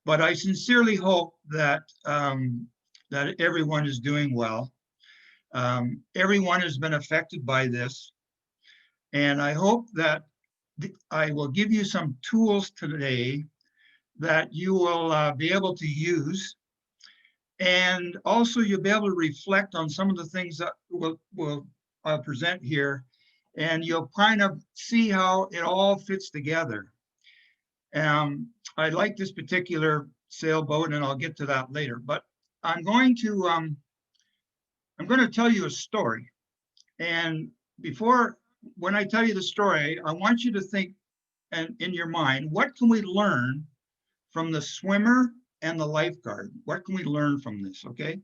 But I sincerely hope that that everyone is doing well. Everyone has been affected by this, and I hope that I will give you some tools today that you will be able to use, and also you'll be able to reflect on some of the things that will present here, and you'll kind of see how it all fits together. I like this particular sailboat, and I'll get to that later. But I'm going to I'm going to tell you a story. And before, when I tell you the story, I want you to think, and in your mind, what can we learn from the swimmer and the lifeguard? What can we learn from this? Okay.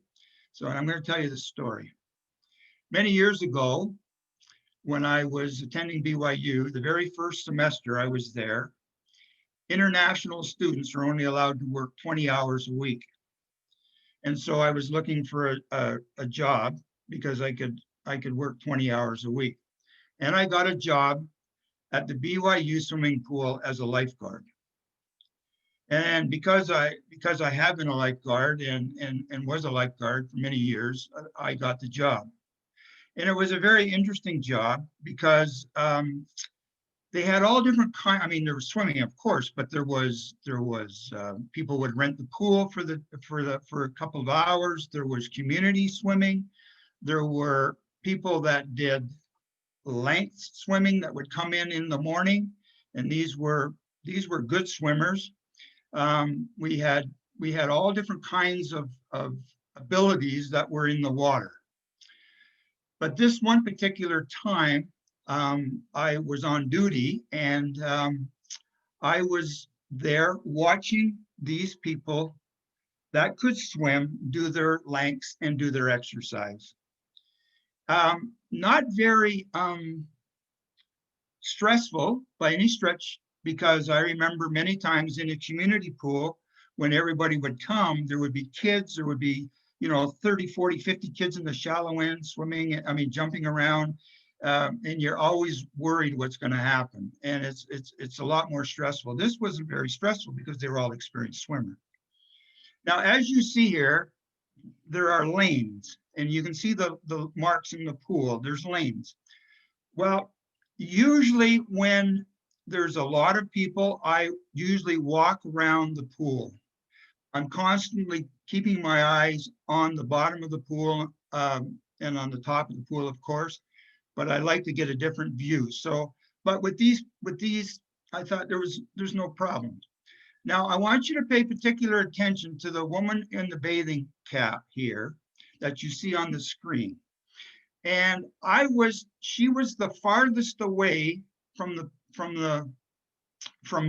So I'm going to tell you the story. Many years ago, when I was attending BYU, the very first semester I was there, international students are only allowed to work 20 hours a week. And so I was looking for a job because I could work 20 hours a week. And I got a job at the BYU swimming pool as a lifeguard. And because I have been a lifeguard and was a lifeguard for many years, I got the job. And it was a very interesting job because they had all different kinds. I mean, there was swimming, of course, but there was people would rent the pool for a couple of hours. There was community swimming. There were people that did length swimming that would come in the morning, and these were good swimmers. We had all different kinds of abilities that were in the water. But this one particular time, I was on duty, and I was there watching these people that could swim do their lengths and do their exercise. Not very stressful by any stretch, because I remember many times in a community pool, when everybody would come, there would be kids, there would be 30, 40, 50 kids in the shallow end swimming, I mean, jumping around. And you're always worried what's going to happen. And it's a lot more stressful. This wasn't very stressful because they were all experienced swimmers. Now, as you see here, there are lanes, and you can see the marks in the pool. There's lanes. Well, usually when there's a lot of people, I usually walk around the pool. I'm constantly keeping my eyes on the bottom of the pool and on the top of the pool, of course, but I like to get a different view. So, but with these, I thought there's no problem. Now, I want you to pay particular attention to the woman in the bathing cap here that you see on the screen. And she was the farthest away from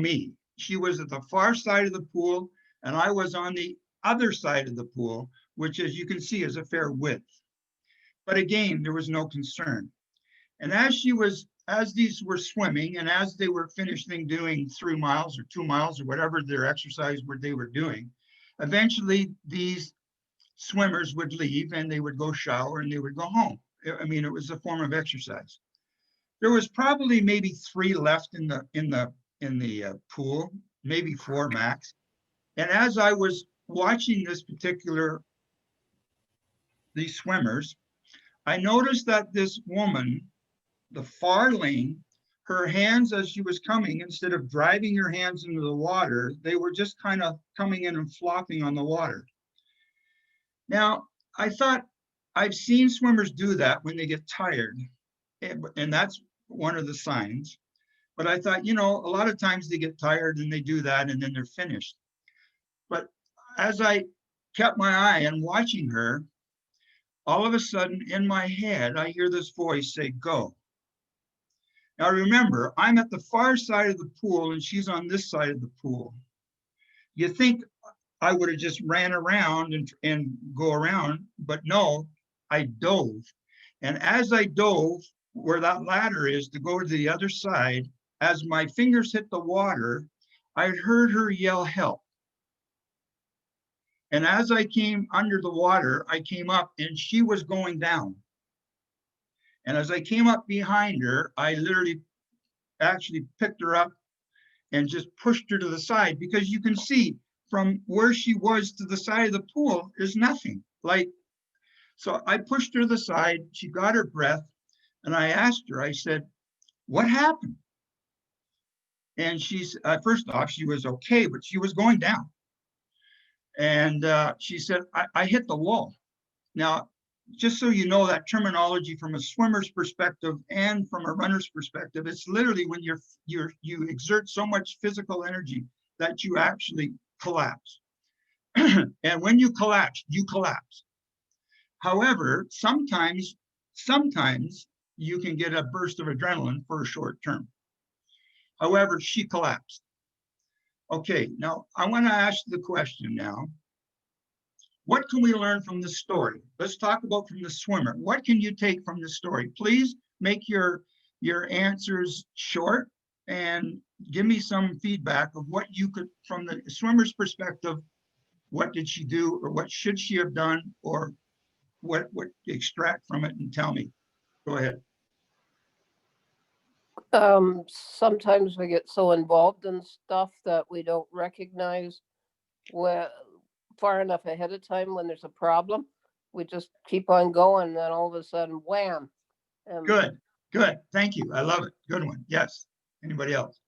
me. She was at the far side of the pool, and I was on the other side of the pool, which, as you can see, is a fair width. But again, there was no concern. And as these were swimming, and as they were finishing doing 3 miles or 2 miles or whatever their exercise they were doing, eventually these swimmers would leave and they would go shower and they would go home. I mean, it was a form of exercise. There was probably maybe 3 left in the pool, maybe 4 max. And as I was watching these swimmers, I noticed that this woman, the far lane, her hands as she was coming, instead of driving her hands into the water, they were just kind of coming in and flopping on the water. Now, I thought, I've seen swimmers do that when they get tired, and that's one of the signs. But I thought, a lot of times they get tired and they do that and then they're finished. But as I kept my eye on watching her, all of a sudden in my head, I hear this voice say, "Go." Now remember, I'm at the far side of the pool and she's on this side of the pool. You think I would have just ran around and go around, but no, I dove. And as I dove, where that ladder is to go to the other side, as my fingers hit the water, I heard her yell, "Help." And as I came under the water, I came up and she was going down. And as I came up behind her, I literally actually picked her up and just pushed her to the side, because you can see from where she was to the side of the pool is nothing. Like, so I pushed her to the side, she got her breath, and I asked her, I said, what happened? And she's, first off, she was okay, but she was going down. And she said, I hit the wall. Now, just so you know, that terminology from a swimmer's perspective and from a runner's perspective, it's literally when you exert so much physical energy that you actually collapse. And when you collapse, you collapse. However, sometimes you can get a burst of adrenaline for a short term. However, she collapsed. Okay, now I want to ask the question now. What can we learn from the story? Let's talk about from the swimmer. What can you take from the story? Please make your answers short and give me some feedback of what you could, from the swimmer's perspective, what did she do, or what should she have done, or what extract from it, and tell me. Go ahead. Sometimes we get so involved in stuff that we don't recognize far enough ahead of time when there's a problem. We just keep on going, and then all of a sudden, wham. Good. Thank you. I love it. Good one. Yes. Anybody else?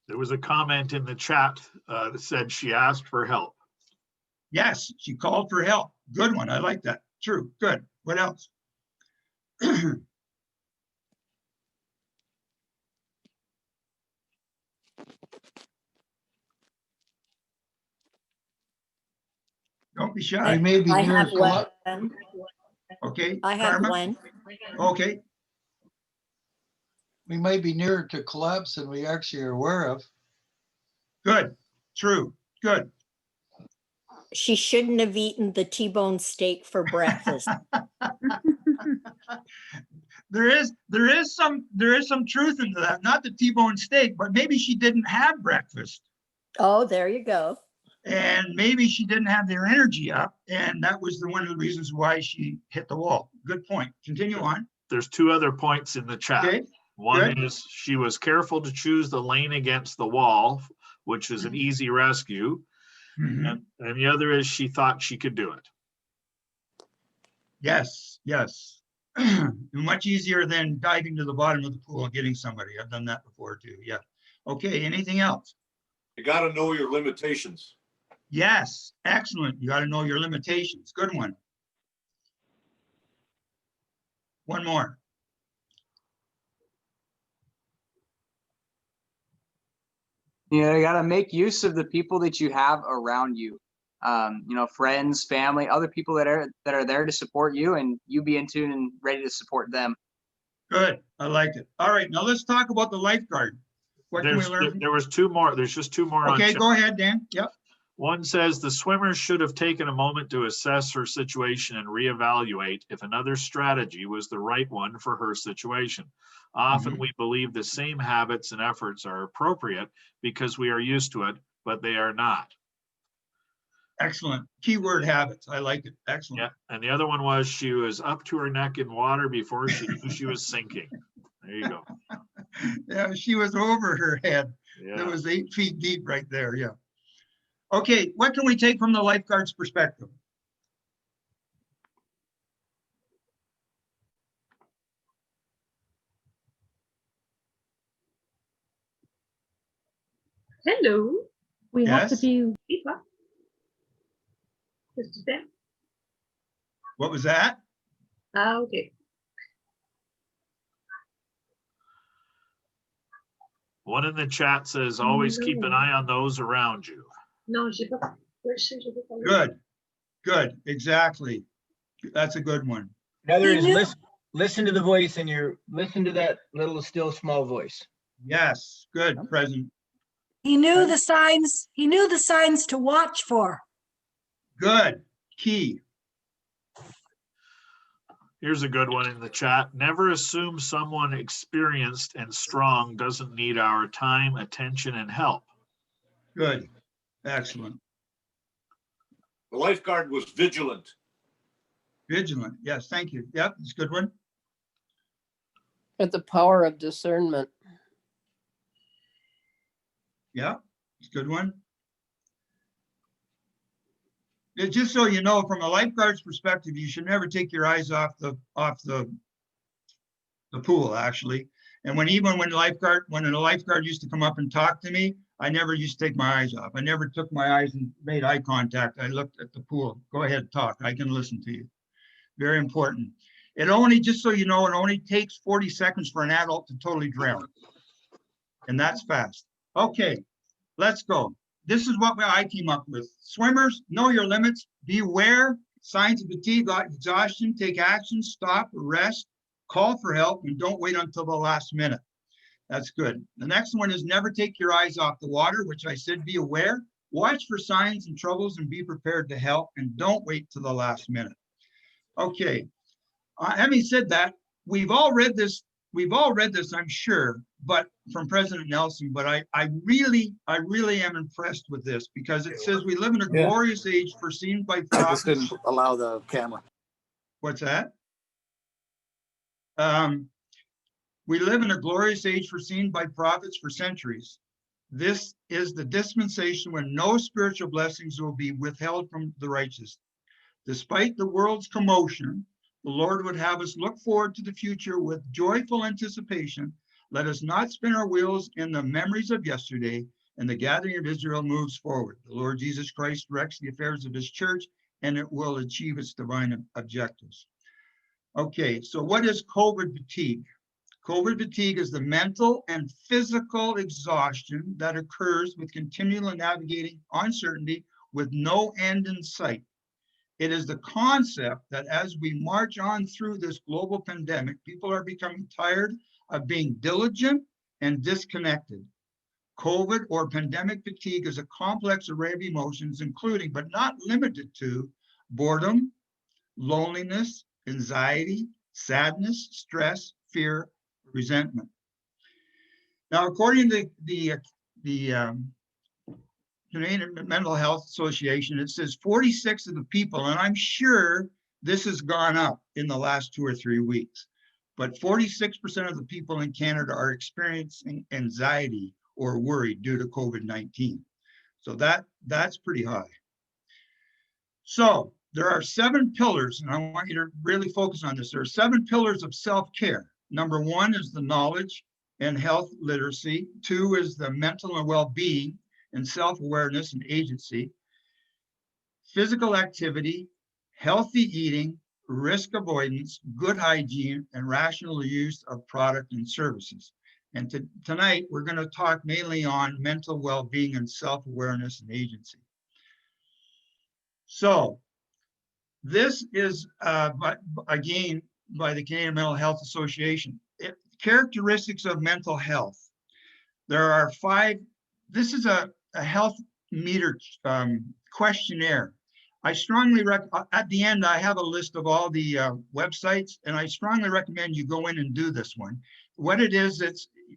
There was a comment in the chat that said she asked for help. Yes, she called for help. Good one. I like that. True. Good. What else? Don't be shy. Maybe I near have one. Okay. I have Karma? one. Okay. we may be nearer to collapse than we actually are aware of. Good. True. Good. She shouldn't have eaten the T-bone steak for breakfast. There is some truth into that. Not the T-bone steak, but maybe she didn't have breakfast. Oh, there you go. And maybe she didn't have their energy up, and that was one of the reasons why she hit the wall. Good point. Continue on. There's two other points in the chat. Okay. One good. is she was careful to choose the lane against the wall, which is an easy rescue. Mhm. And the other is she thought she could do it. Yes. Much easier than diving to the bottom of the pool and getting somebody. I've done that before too. Yeah. Okay. Anything else? You got to know your limitations. Yes. Excellent. You got to know your limitations. Good one. One more. You got to make use of the people that you have around you. Friends, family, other people that are there to support you, and you be in tune and ready to support them. Good. I like it. All right. Now let's talk about the lifeguard. What can we learn? There was two more. There's just two more. Okay, go ahead, Dan. Yep. One says the swimmer should have taken a moment to assess her situation and reevaluate if another strategy was the right one for her situation. Often we believe the same habits and efforts are appropriate because we are used to it, but they are not. Excellent. Keyword habits. I like it. Excellent. Yeah. And the other one was she was up to her neck in water before she knew she was sinking. There you go. Yeah, she was over her head. Yeah. It was 8 feet deep right there. Yeah. Okay, what can we take from the lifeguard's perspective? Hello. We have to Yes? be Eva. Just a sec. What was that? Okay. One in the chat says, always keep an eye on those around you. No, je peux pas. Good. Exactly. That's a good one. Another is listen to the voice and listen to that little still small voice. Yes, good, President. He knew the signs. He knew the signs to watch for. Good. Key. Here's a good one in the chat. Never assume someone experienced and strong doesn't need our time, attention, and help. Good. Excellent. The lifeguard was vigilant. Vigilant. Yes, thank you. Yep, it's a good one. At the power of discernment. Yeah, it's a good one. Just so you know, from a lifeguard's perspective, you should never take your eyes off the pool, actually. And even when a lifeguard used to come up and talk to me, I never used to take my eyes off. I never took my eyes and made eye contact. I looked at the pool. Go ahead, talk. I can listen to you. Very important. It only, just so you know, it only takes 40 seconds for an adult to totally drown. And that's fast. Okay, let's go. This is what I came up with. Swimmers, know your limits. Beware signs of fatigue, exhaustion. Take action, stop, rest, call for help, and don't wait until the last minute. That's good. The next one is never take your eyes off the water, which I said be aware. Watch for signs and troubles and be prepared to help, and don't wait till the last minute. Okay, having said that, we've all read this, I'm sure, but from President Nelson, but I really am impressed with this because it says we live in a glorious age foreseen by I just prophets. didn't allow the camera. What's that? We live in a glorious age foreseen by prophets for centuries. This is the dispensation when no spiritual blessings will be withheld from the righteous. Despite the world's commotion, the Lord would have us look forward to the future with joyful anticipation. Let us not spin our wheels in the memories of yesterday, and the gathering of Israel moves forward. The Lord Jesus Christ directs the affairs of his church, and it will achieve its divine objectives. Okay, so what is COVID fatigue? COVID fatigue is the mental and physical exhaustion that occurs with continual navigating uncertainty with no end in sight. It is the concept that as we march on through this global pandemic, people are becoming tired of being diligent and disconnected. COVID or pandemic fatigue is a complex array of emotions, including but not limited to boredom, loneliness, anxiety, sadness, stress, fear, resentment. Now, according to the Canadian Mental Health Association, it says 46 of the people, and I'm sure this has gone up in the last 2 or 3 weeks, but 46% of the people in Canada are experiencing anxiety or worry due to COVID-19. So that's pretty high. So there are 7 pillars, and I want you to really focus on this. There are 7 pillars of self-care. Number 1 is the knowledge and health literacy. 2 is the mental and well-being and self-awareness and agency. Physical activity, healthy eating, risk avoidance, good hygiene, and rational use of product and services. And tonight, we're going to talk mainly on mental well-being and self-awareness and agency. So this is, again, by the Canadian Mental Health Association. Characteristics of mental health. There are 5. This is a health meter questionnaire. I strongly recommend, at the end, I have a list of all the websites, and I strongly recommend you go in and do this one. What it is,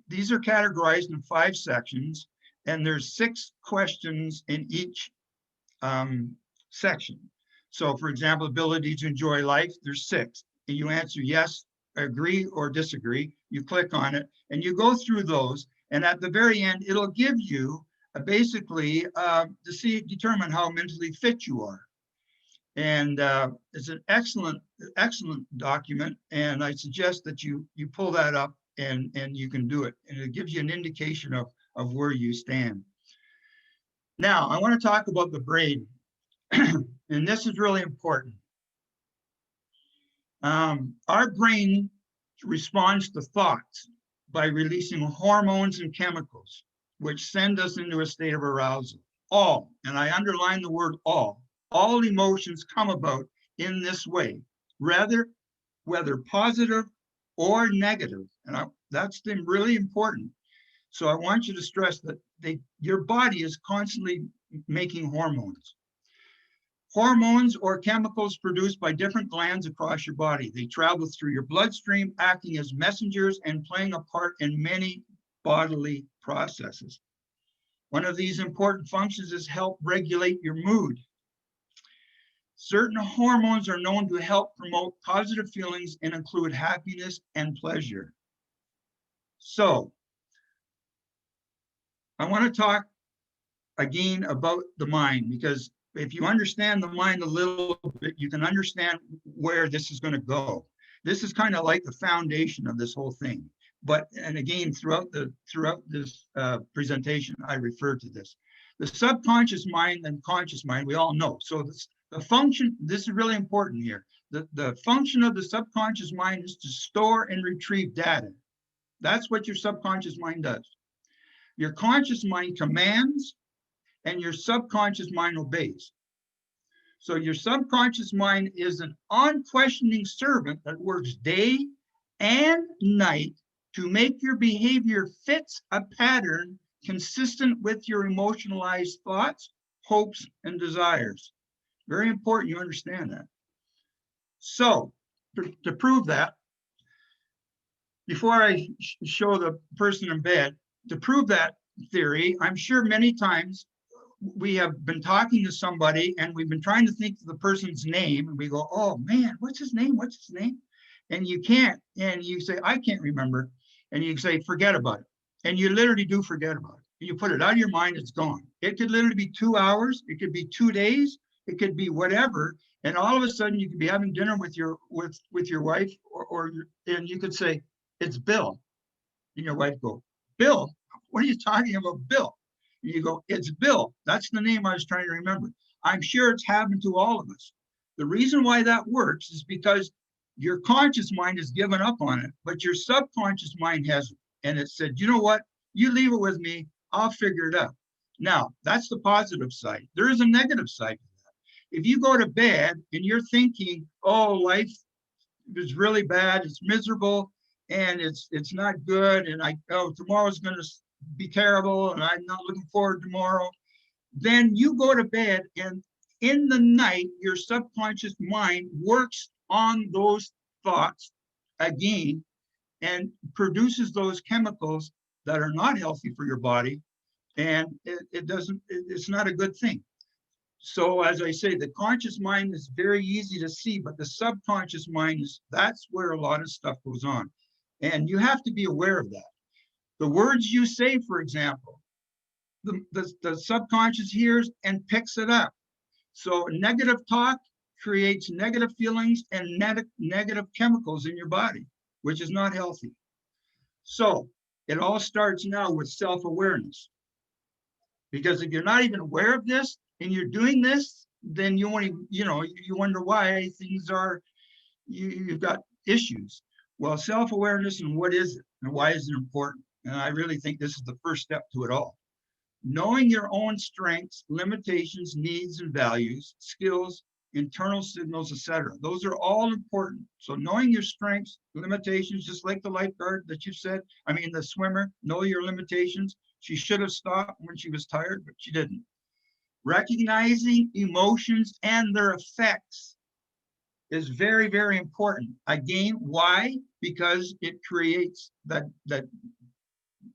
these are categorized in 5 sections, and there's 6 questions in each section. So for example, ability to enjoy life, there's 6. And you answer yes, agree, or disagree. You click on it, and you go through those, and at the very end, it'll give you basically to determine how mentally fit you are. And it's an excellent document, and I suggest that you pull that up and you can do it, and it gives you an indication of where you stand. Now, I want to talk about the brain, and this is really important. Our brain responds to thoughts by releasing hormones and chemicals, which send us into a state of arousal. All, and I underline the word all emotions come about in this way, whether positive or negative. And that's really important. So I want you to stress that your body is constantly making hormones. Hormones or chemicals produced by different glands across your body. They travel through your bloodstream, acting as messengers and playing a part in many bodily processes. One of these important functions is help regulate your mood. Certain hormones are known to help promote positive feelings and include happiness and pleasure. So, I want to talk again about the mind, because if you understand the mind a little bit, you can understand where this is going to go. This is kind of like the foundation of this whole thing. But, and again, throughout this presentation, I refer to this. The subconscious mind and conscious mind, we all know. So the function, this is really important here. The function of the subconscious mind is to store and retrieve data. That's what your subconscious mind does. Your conscious mind commands, and your subconscious mind obeys. So your subconscious mind is an unquestioning servant that works day and night to make your behavior fits a pattern consistent with your emotionalized thoughts, hopes, and desires. Very important you understand that. So to prove that, before I show the person in bed, to prove that theory, I'm sure many times we have been talking to somebody and we've been trying to think of the person's name, and we go, oh man, what's his name? What's his name? And you can't, and you say, I can't remember. And you say, forget about it. And you literally do forget about it. You put it out of your mind, it's gone. It could literally be 2 hours, it could be 2 days, it could be whatever. And all of a sudden you could be having dinner with your wife, and you could say, it's Bill. And your wife go, Bill? What are you talking about, Bill? And you go, it's Bill. That's the name I was trying to remember. I'm sure it's happened to all of us. The reason why that works is because your conscious mind has given up on it, but your subconscious mind hasn't. And it said, you know what? You leave it with me. I'll figure it out. Now, that's the positive side. There is a negative side to that. If you go to bed and you're thinking, oh, life is really bad, it's miserable, and it's not good, and tomorrow's going to be terrible, and I'm not looking forward to tomorrow, then you go to bed, and in the night, your subconscious mind works on those thoughts again and produces those chemicals that are not healthy for your body, and it's not a good thing. So as I say, the conscious mind is very easy to see, but the subconscious mind that's where a lot of stuff goes on. And you have to be aware of that. The words you say, for example, the subconscious hears and picks it up. So negative talk creates negative feelings and negative chemicals in your body, which is not healthy. So it all starts now with self-awareness. Because if you're not even aware of this and you're doing this, then you wonder why things are, you've got issues. Well, self-awareness, and what is it and why is it important? And I really think this is the first step to it all. Knowing your own strengths, limitations, needs and values, skills, internal signals, etc. Those are all important. So knowing your strengths, limitations, just like the lifeguard that you said, the swimmer, know your limitations. She should have stopped when she was tired, but she didn't. Recognizing emotions and their effects is very, very important. Again, why? Because it creates that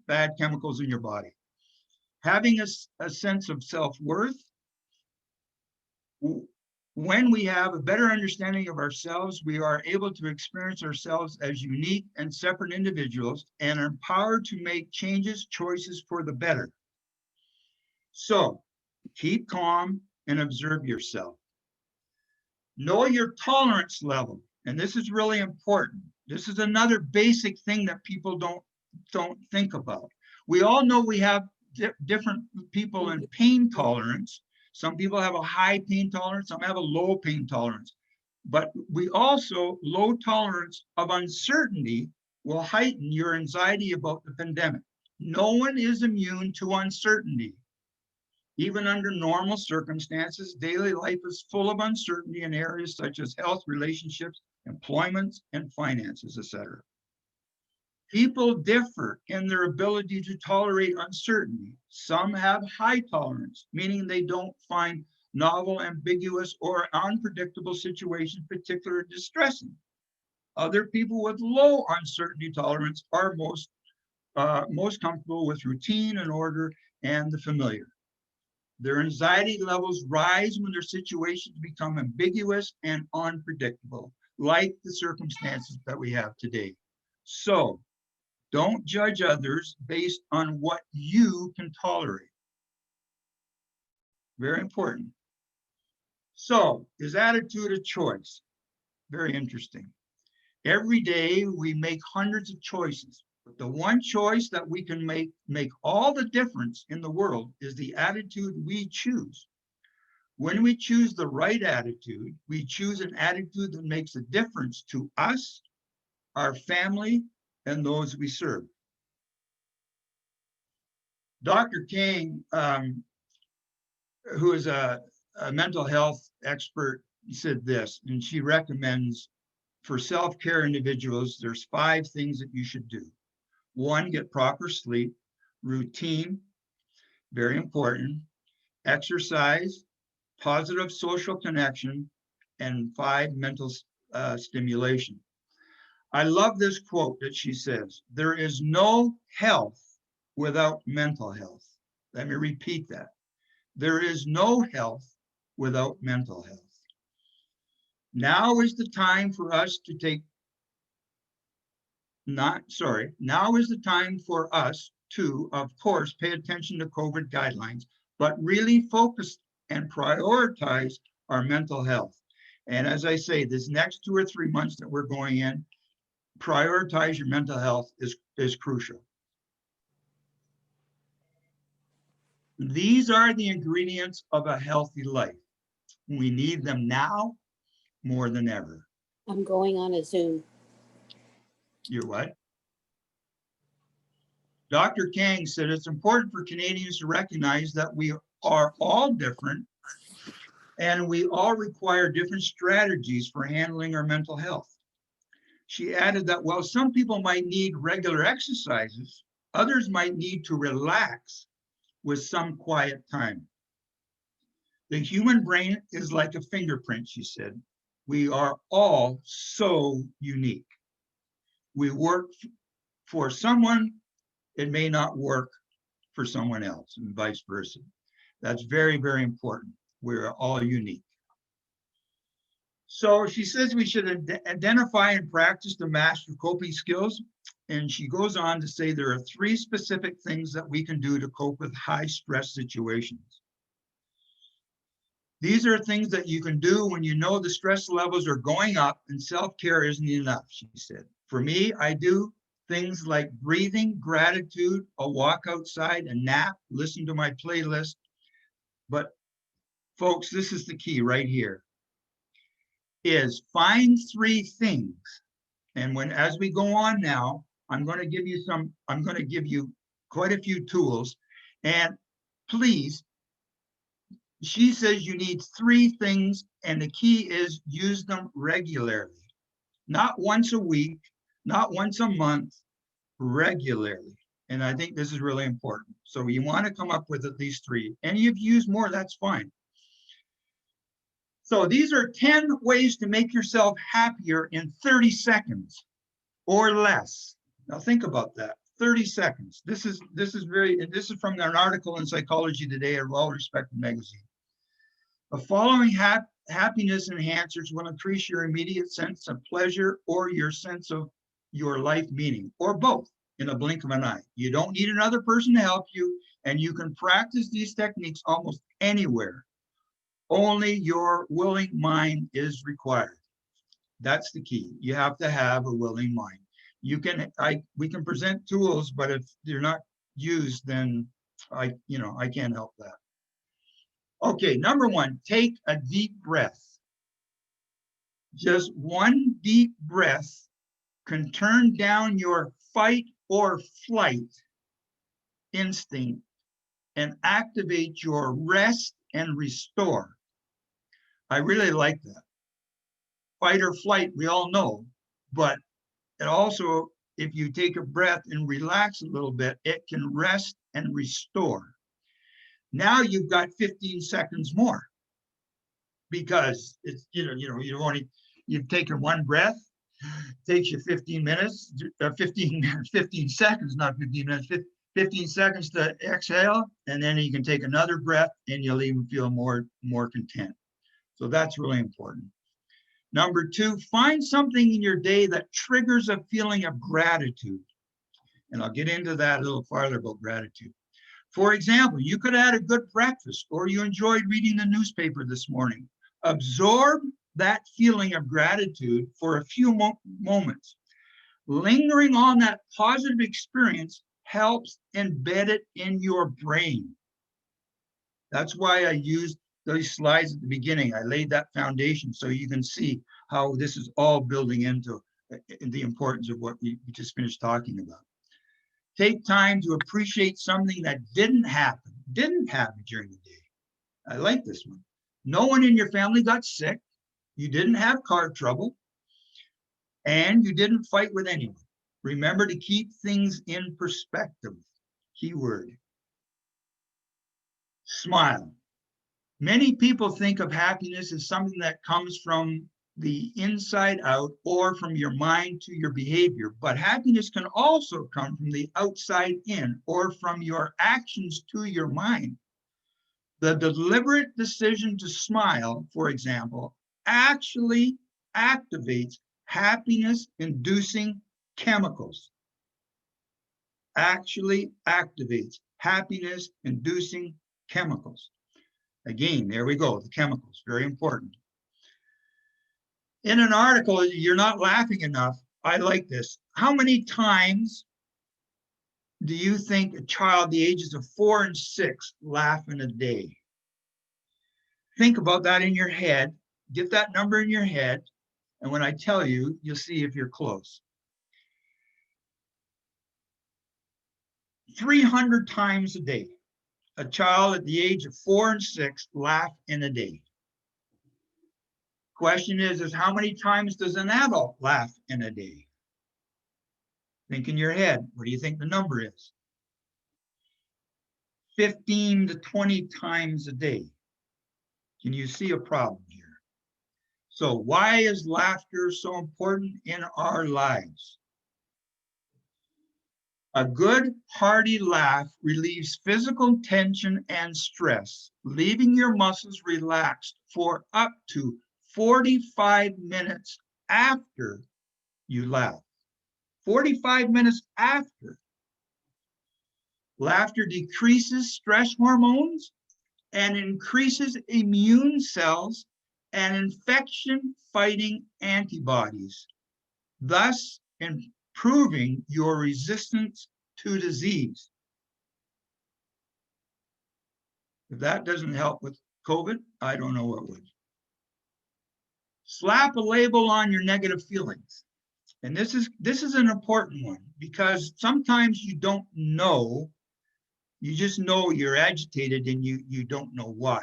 bad chemicals in your body. Having a sense of self-worth. When we have a better understanding of ourselves, we are able to experience ourselves as unique and separate individuals and are empowered to make changes, choices for the better. So keep calm and observe yourself. Know your tolerance level. And this is really important. This is another basic thing that people don't think about. We all know we have different people in pain tolerance. Some people have a high pain tolerance, some have a low pain tolerance. But we also, low tolerance of uncertainty will heighten your anxiety about the pandemic. No one is immune to uncertainty. Even under normal circumstances, daily life is full of uncertainty in areas such as health, relationships, employment, and finances, etc. People differ in their ability to tolerate uncertainty. Some have high tolerance, meaning they don't find novel, ambiguous, or unpredictable situations particularly distressing. Other people with low uncertainty tolerance are most comfortable with routine and order and the familiar. Their anxiety levels rise when their situations become ambiguous and unpredictable, like the circumstances that we have today. So Don't judge others based on what you can tolerate. Very important. So, is attitude a choice? Very interesting. Every day we make hundreds of choices, but the one choice that we can make all the difference in the world is the attitude we choose. When we choose the right attitude, we choose an attitude that makes a difference to us, our family, and those we serve. Dr. King, who is a mental health expert, said this, and she recommends for self-care individuals, there's 5 things that you should do. 1, get proper sleep, routine, very important, exercise, positive social connection, and 5, mental stimulation. I love this quote that she says, there is no health without mental health. Let me repeat that. There is no health without mental health. Now is the time for us to now is the time for us to, of course, pay attention to COVID guidelines, but really focus and prioritize our mental health. And as I say, this next 2 or 3 months that we're going in, prioritize your mental health is crucial. These are the ingredients of a healthy life. We need them now more than ever. I'm going on a Zoom. You're what? Dr. Kang said it's important for Canadians to recognize that we are all different and we all require different strategies for handling our mental health. She added that while some people might need regular exercises, others might need to relax with some quiet time. The human brain is like a fingerprint, she said. We are all so unique. We work for someone, it may not work for someone else, and vice versa. That's very, very important. We're all unique. So she says we should identify and practice the master coping skills. And she goes on to say there are 3 specific things that we can do to cope with high stress situations. These are things that you can do when you know the stress levels are going up and self-care isn't enough, she said. For me, I do things like breathing, gratitude, a walk outside, a nap, listen to my playlist. But folks, this is the key right here, is find 3 things. And as we go on now, I'm going to give you quite a few tools. And please, she says you need 3 things, and the key is use them regularly. Not once a week, not once a month, regularly. And I think this is really important. So you want to come up with at least 3. And if you use more, that's fine. So these are 10 ways to make yourself happier in 30 seconds or less. Now think about that. 30 seconds. This is from an article in Psychology Today, a well-respected magazine. The following happiness enhancers will increase your immediate sense of pleasure or your sense of your life meaning, or both, in a blink of an eye. You don't need another person to help you, and you can practice these techniques almost anywhere. Only your willing mind is required. That's the key. You have to have a willing mind. We can present tools, but if they're not used, then I can't help that. Okay, number 1, take a deep breath. Just one deep breath can turn down your fight or flight instinct and activate your rest and restore. I really like that. Fight or flight, we all know, but it also, if you take a breath and relax a little bit, it can rest and restore. Now you've got 15 seconds more because it's, you've taken one breath, takes you 15 minutes, 15 seconds, not 15 minutes, 15 seconds to exhale, and then you can take another breath and you'll even feel more content. So that's really important. Number 2, find something in your day that triggers a feeling of gratitude. And I'll get into that a little farther about gratitude. For example, you could have had a good breakfast or you enjoyed reading the newspaper this morning. Absorb that feeling of gratitude for a few moments. Lingering on that positive experience helps embed it in your brain. That's why I used those slides at the beginning. I laid that foundation so you can see how this is all building into the importance of what we just finished talking about. Take time to appreciate something that didn't happen during the day. I like this one. No one in your family got sick. You didn't have car trouble. And you didn't fight with anyone. Remember to keep things in perspective. Keyword. Smile. Many people think of happiness as something that comes from the inside out or from your mind to your behavior, but happiness can also come from the outside in or from your actions to your mind. The deliberate decision to smile, for example, actually activates happiness-inducing chemicals. Actually activates happiness-inducing chemicals. Again, there we go, the chemicals, very important. In an article, you're not laughing enough. I like this. How many times do you think a child the ages of 4 and 6 laugh in a day? Think about that in your head. Get that number in your head. And when I tell you, you'll see if you're close. 300 times a day. A child at the age of 4 and 6 laugh in a day. Question is how many times does an adult laugh in a day? Think in your head. What do you think the number is? 15 to 20 times a day. Can you see a problem here? So why is laughter so important in our lives? A good, hearty laugh relieves physical tension and stress, leaving your muscles relaxed for up to 45 minutes after you laugh. 45 minutes after. Laughter decreases stress hormones and increases immune cells and infection-fighting antibodies, thus improving your resistance to disease. If that doesn't help with COVID, I don't know what would. Slap a label on your negative feelings. And this is an important one because sometimes you don't know, you just know you're agitated and you don't know why.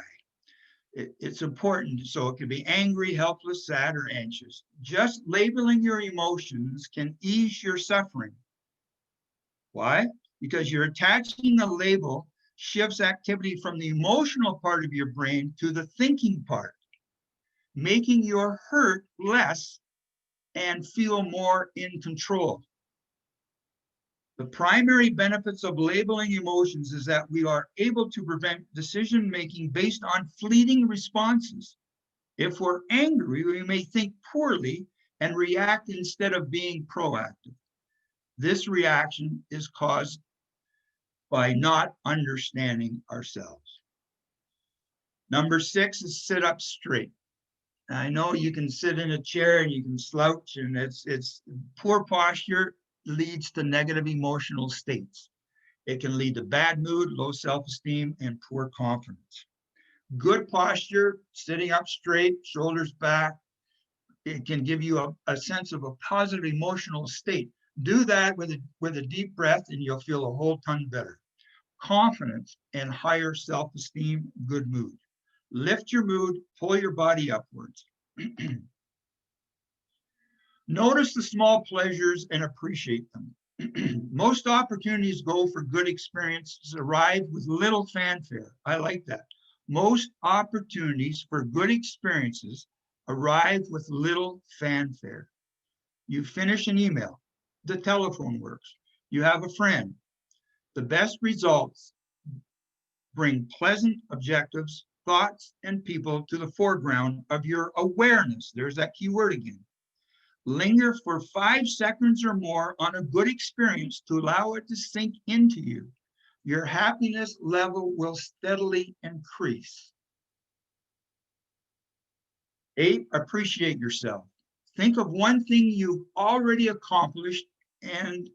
It's important. So it can be angry, helpless, sad, or anxious. Just labeling your emotions can ease your suffering. Why? Because you're attaching the label shifts activity from the emotional part of your brain to the thinking part, making your hurt less and feel more in control. The primary benefits of labeling emotions is that we are able to prevent decision-making based on fleeting responses. If we're angry, we may think poorly and react instead of being proactive. This reaction is caused by not understanding ourselves. Number 6 is sit up straight. I know you can sit in a chair and you can slouch, and it's poor posture leads to negative emotional states. It can lead to bad mood, low self-esteem, and poor confidence. Good posture, sitting up straight, shoulders back, it can give you a sense of a positive emotional state. Do that with a deep breath and you'll feel a whole ton better. Confidence and higher self-esteem, good mood. Lift your mood, pull your body upwards. Notice the small pleasures and appreciate them. Most opportunities go for good experiences arrive with little fanfare. I like that. Most opportunities for good experiences arrive with little fanfare. You finish an email, the telephone works, you have a friend. The best results bring pleasant objectives, thoughts, and people to the foreground of your awareness. There's that key word again. Linger for 5 seconds or more on a good experience to allow it to sink into you. Your happiness level will steadily increase. 8, appreciate yourself. Think of one thing you've already accomplished and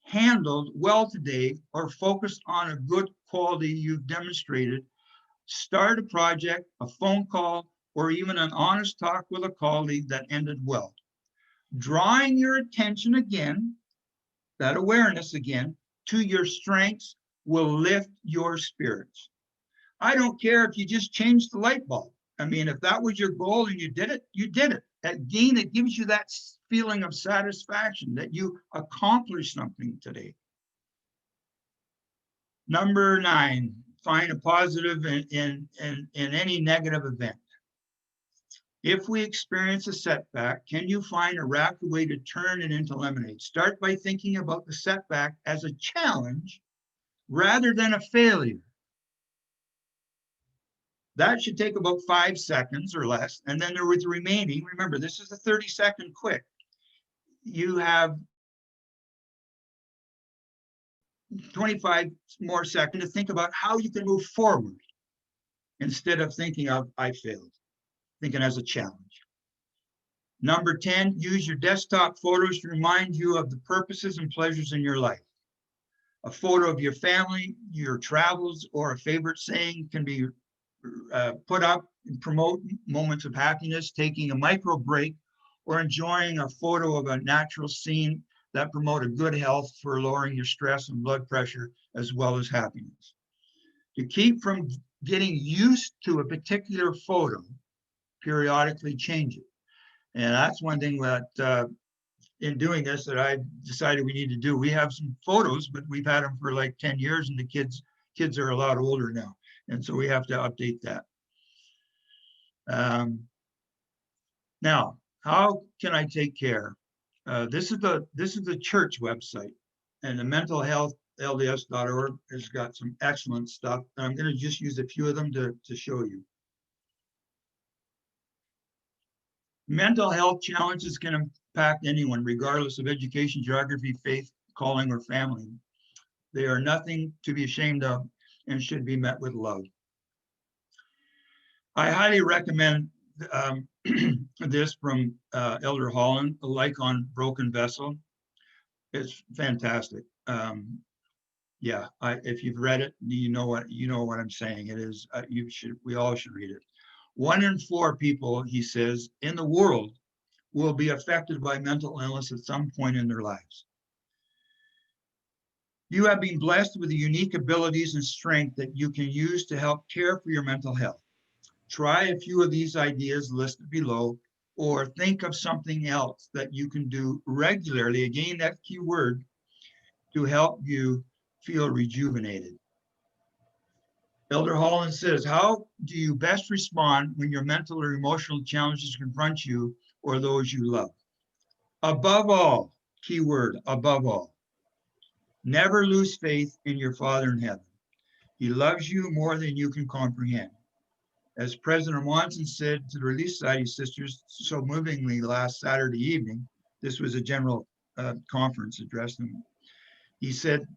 handled well today, or focus on a good quality you've demonstrated. Start a project, a phone call, or even an honest talk with a colleague that ended well. Drawing your attention again, that awareness again, to your strengths will lift your spirits. I don't care if you just changed the light bulb. I mean, if that was your goal and you did it, you did it. Again, it gives you that feeling of satisfaction that you accomplished something today. Number 9, find a positive in any negative event. If we experience a setback, can you find a rapid way to turn it into lemonade? Start by thinking about the setback as a challenge rather than a failure. That should take about 5 seconds or less. And then there was the remaining, remember, this is a 30-second quick. You have 25 more seconds to think about how you can move forward instead of thinking of, I failed, thinking as a challenge. Number 10, use your desktop photos to remind you of the purposes and pleasures in your life. A photo of your family, your travels, or a favorite saying can be put up and promote moments of happiness, taking a micro break, or enjoying a photo of a natural scene that promote a good health for lowering your stress and blood pressure, as well as happiness. To keep from getting used to a particular photo, periodically change it. And that's one thing that in doing this that I decided we need to do. We have some photos, but we've had them for like 10 years and the kids are a lot older now. And so we have to update that. Now, how can I take care? This is the church website, and the mental health LDS.org has got some excellent stuff. And I'm going to just use a few of them to show you. Mental health challenges can impact anyone, regardless of education, geography, faith, calling, or family. They are nothing to be ashamed of and should be met with love. I highly recommend this from Elder Holland, The Like on Broken Vessel. It's fantastic. Yeah, if you've read it, you know what I'm saying. It is, we all should read it. 1 in 4 people, he says, in the world will be affected by mental illness at some point in their lives. You have been blessed with the unique abilities and strength that you can use to help care for your mental health. Try a few of these ideas listed below, or think of something else that you can do regularly, again, that key word, to help you feel rejuvenated. Elder Holland says, how do you best respond when your mental or emotional challenges confront you or those you love? Above all, key word, above all, never lose faith in your Father in heaven. He loves you more than you can comprehend. As President Monson said to the Relief Society sisters so movingly last Saturday evening, this was a general conference addressed them. He said,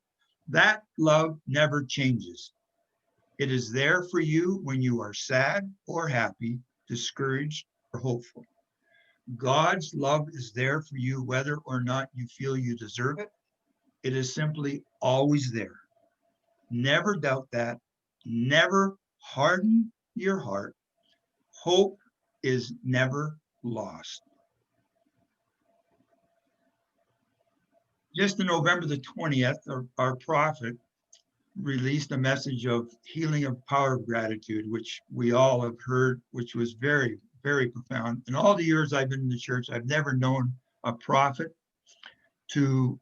that love never changes. It is there for you when you are sad or happy, discouraged or hopeful. God's love is there for you whether or not you feel you deserve it. It is simply always there. Never doubt that. Never harden your heart. Hope is never lost. Just on November the 20th, our prophet released a message of healing of power of gratitude, which we all have heard, which was very, very profound. In all the years I've been in the church, I've never known a prophet to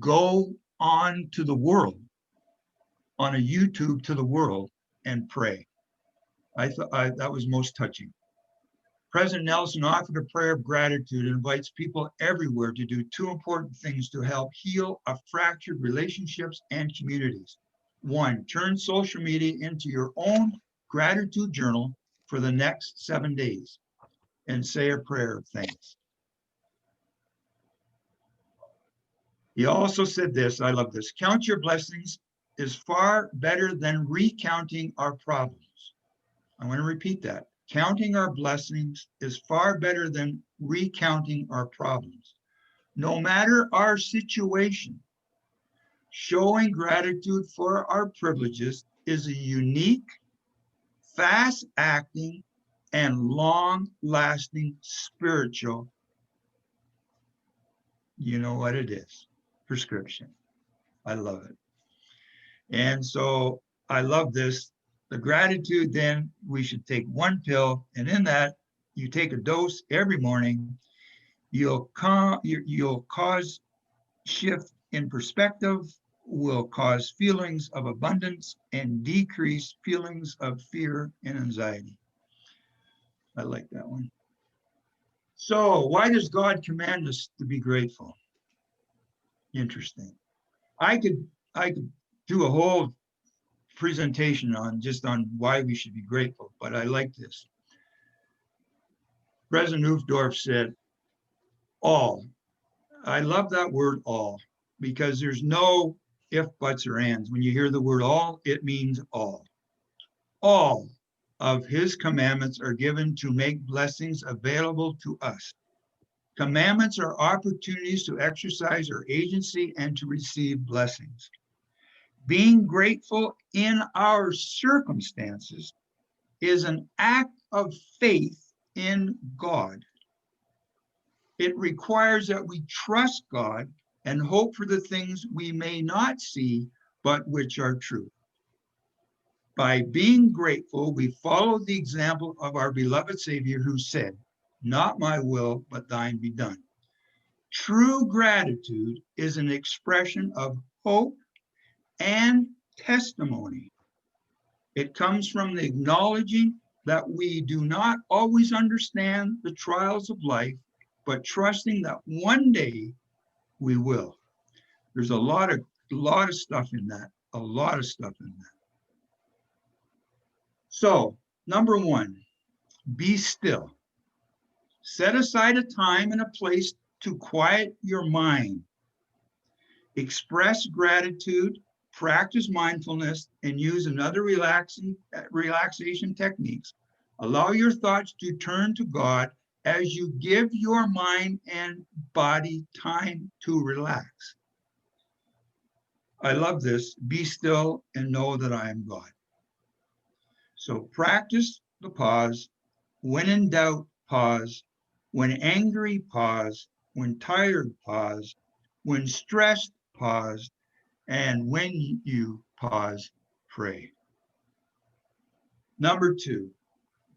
go on to the world, on a YouTube to the world, and pray. I thought that was most touching. President Nelson offered a prayer of gratitude and invites people everywhere to do 2 important things to help heal a fractured relationships and communities. 1, turn social media into your own gratitude journal for the next 7 days and say a prayer of thanks. He also said this, I love this, count your blessings is far better than recounting our problems. I want to repeat that. Counting our blessings is far better than recounting our problems. No matter our situation, showing gratitude for our privileges is a unique, fast-acting, and long-lasting spiritual, you know what it is, prescription. I love it. And so I love this. The gratitude, then we should take one pill, and in that you take a dose every morning. You'll cause shift in perspective, will cause feelings of abundance and decrease feelings of fear and anxiety. I like that one. So why does God command us to be grateful? Interesting. I could do a whole presentation on why we should be grateful, but I like this. President Uchtdorf said, all. I love that word all, because there's no if, buts, or ands. When you hear the word all, it means all. All of his commandments are given to make blessings available to us. Commandments are opportunities to exercise our agency and to receive blessings. Being grateful in our circumstances is an act of faith in God. It requires that we trust God and hope for the things we may not see, but which are true. By being grateful, we follow the example of our beloved Savior who said, "Not my will, but thine be done." True gratitude is an expression of hope and testimony. It comes from the acknowledging that we do not always understand the trials of life, but trusting that one day we will. There's a lot of stuff in that, a lot of stuff in that. So, number one, be still. Set aside a time and a place to quiet your mind. Express gratitude, practice mindfulness, and use another relaxation techniques. Allow your thoughts to turn to God as you give your mind and body time to relax. I love this. Be still and know that I am God. So practice the pause. When in doubt, pause. When angry, pause. When tired, pause. When stressed, pause. And when you pause, pray. Number two,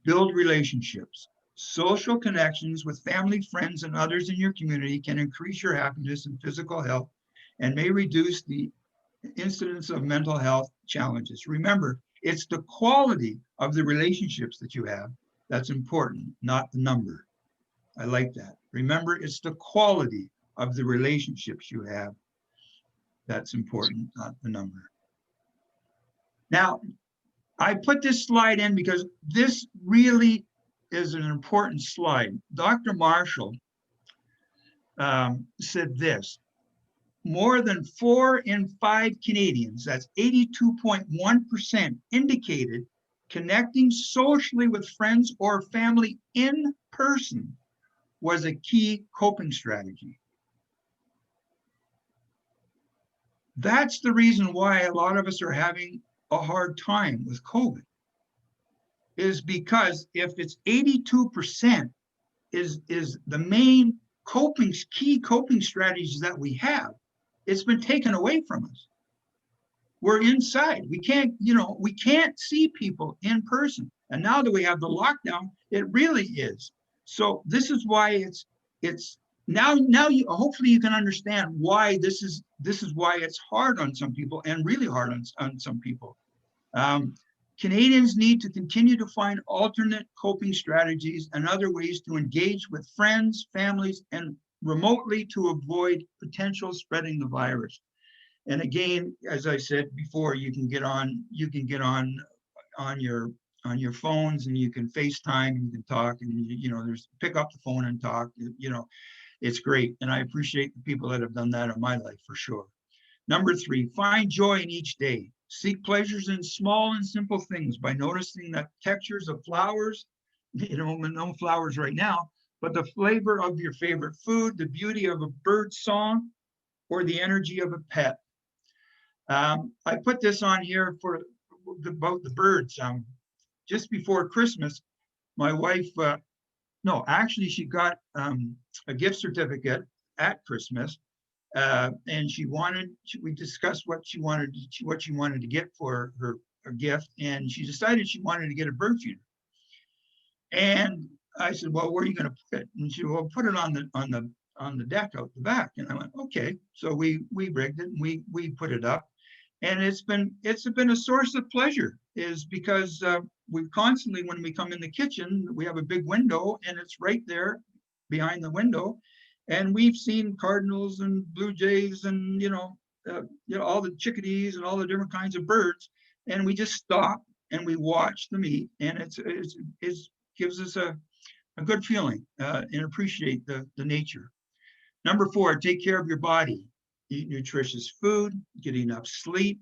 build relationships. Social connections with family, friends, and others in your community can increase your happiness and physical health and may reduce the incidence of mental health challenges. Remember, it's the quality of the relationships that you have that's important, not the number. I like that. Remember, it's the quality of the relationships you have that's important, not the number. Now, I put this slide in because this really is an important slide. Dr. Marshall said this: more than 4 in 5 Canadians, that's 82.1%, indicated connecting socially with friends or family in person was a key coping strategy. That's the reason why a lot of us are having a hard time with COVID, is because if it's 82% is the main key coping strategies that we have, it's been taken away from us. We're inside. We can't see people in person. And now that we have the lockdown, it really is. So this is why it's now you hopefully you can understand why this is why it's hard on some people and really hard on some people. Canadians need to continue to find alternate coping strategies and other ways to engage with friends, families, and remotely to avoid potential spreading the virus. And again, as I said before, you can get on your phones and you can FaceTime and you can talk and there's pick up the phone and talk. it's great. And I appreciate the people that have done that in my life for sure. Number 3, find joy in each day. Seek pleasures in small and simple things by noticing the textures of flowers, no flowers right now, but the flavor of your favorite food, the beauty of a bird's song, or the energy of a pet. I put this on here about the birds. Just before Christmas, my wife, no, actually she got a gift certificate at Christmas, and we discussed what she wanted to get for her gift, and she decided she wanted to get a bird feeder. And I said, well, where are you going to put it? And she said, well, put it on the deck out the back. And I went, okay. So we rigged it and we put it up. And it's been a source of pleasure, is because we constantly, when we come in the kitchen, we have a big window and it's right there behind the window. And we've seen cardinals and blue jays and, all the chickadees and all the different kinds of birds. And we just stop and we watch them eat. And it gives us a good feeling and appreciate the nature. Number 4, take care of your body. Eat nutritious food, get enough sleep,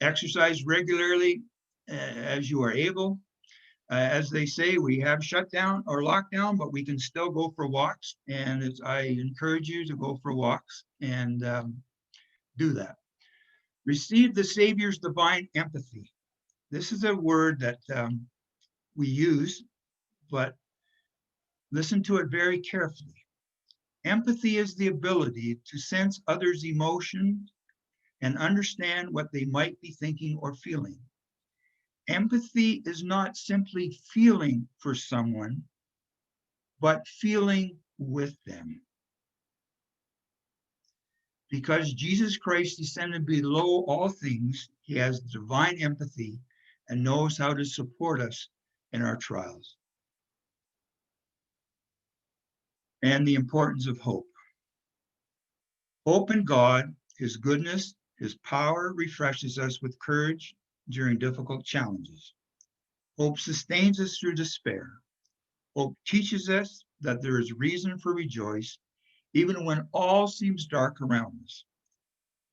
exercise regularly as you are able. As they say, we have shutdown or lockdown, but we can still go for walks. And I encourage you to go for walks and do that. Receive the Savior's divine empathy. This is a word that we use, but listen to it very carefully. Empathy is the ability to sense others' emotions and understand what they might be thinking or feeling. Empathy is not simply feeling for someone, but feeling with them. Because Jesus Christ descended below all things, he has divine empathy and knows how to support us in our trials. And the importance of hope. Hope in God, his goodness, his power refreshes us with courage during difficult challenges. Hope sustains us through despair. Hope teaches us that there is reason for rejoice, even when all seems dark around us.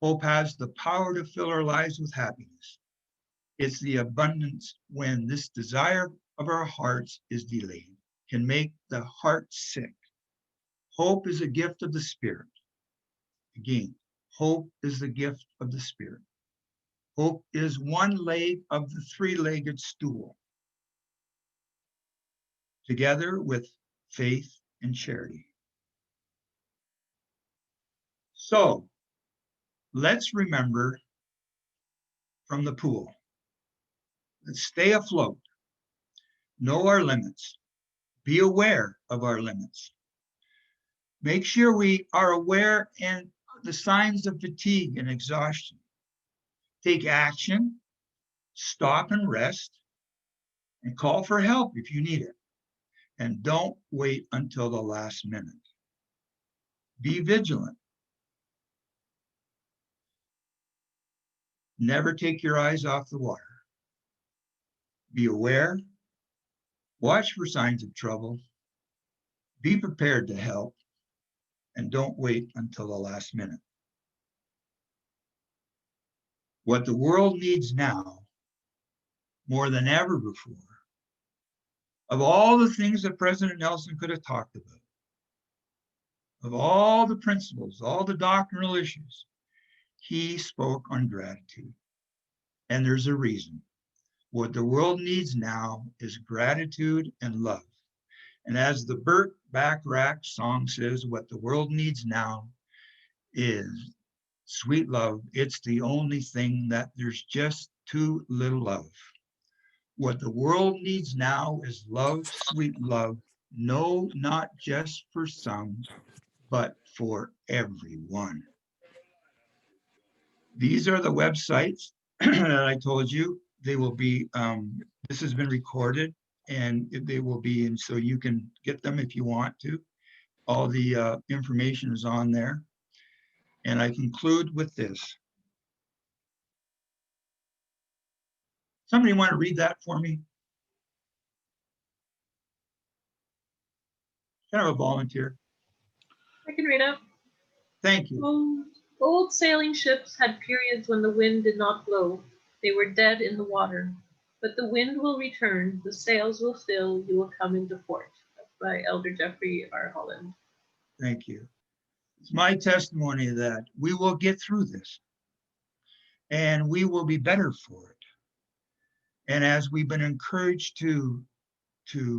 Hope has the power to fill our lives with happiness. It's the abundance when this desire of our hearts is delayed, can make the heart sick. Hope is a gift of the Spirit. Again, hope is the gift of the Spirit. Hope is one leg of the three-legged stool, together with faith and charity. So let's remember from the pool. Let's stay afloat, know our limits, be aware of our limits. Make sure we are aware and the signs of fatigue and exhaustion. Take action, stop and rest, and call for help if you need it. And don't wait until the last minute. Be vigilant. Never take your eyes off the water. Be aware, watch for signs of trouble, be prepared to help, and don't wait until the last minute. What the world needs now, more than ever before, of all the things that President Nelson could have talked about, of all the principles, all the doctrinal issues, he spoke on gratitude. And there's a reason. What the world needs now is gratitude and love. And as the Burt Bacharach song says, what the world needs now is sweet love. It's the only thing that there's just too little of. What the world needs now is love, sweet love. No, not just for some, but for everyone. These are the websites that I told you. They will be, this has been recorded and they will be, and so you can get them if you want to. All the information is on there. And I conclude with this. Somebody want to read that for me? kind of a volunteer. I can read it. Thank you. Old sailing ships had periods when the wind did not blow. They were dead in the water. But the wind will return, the sails will fill, you will come into port. That's by Elder Jeffrey R. Holland. Thank you. It's my testimony that we will get through this and we will be better for it. And as we've been encouraged to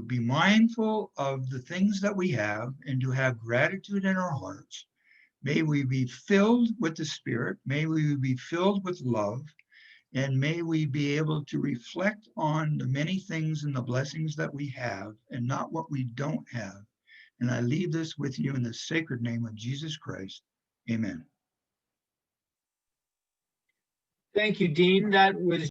be mindful of the things that we have and to have gratitude in our hearts, may we be filled with the Spirit, may we be filled with love, and may we be able to reflect on the many things and the blessings that we have and not what we don't have. And I leave this with you in the sacred name of Jesus Christ. Amen. Thank you, Dean. That was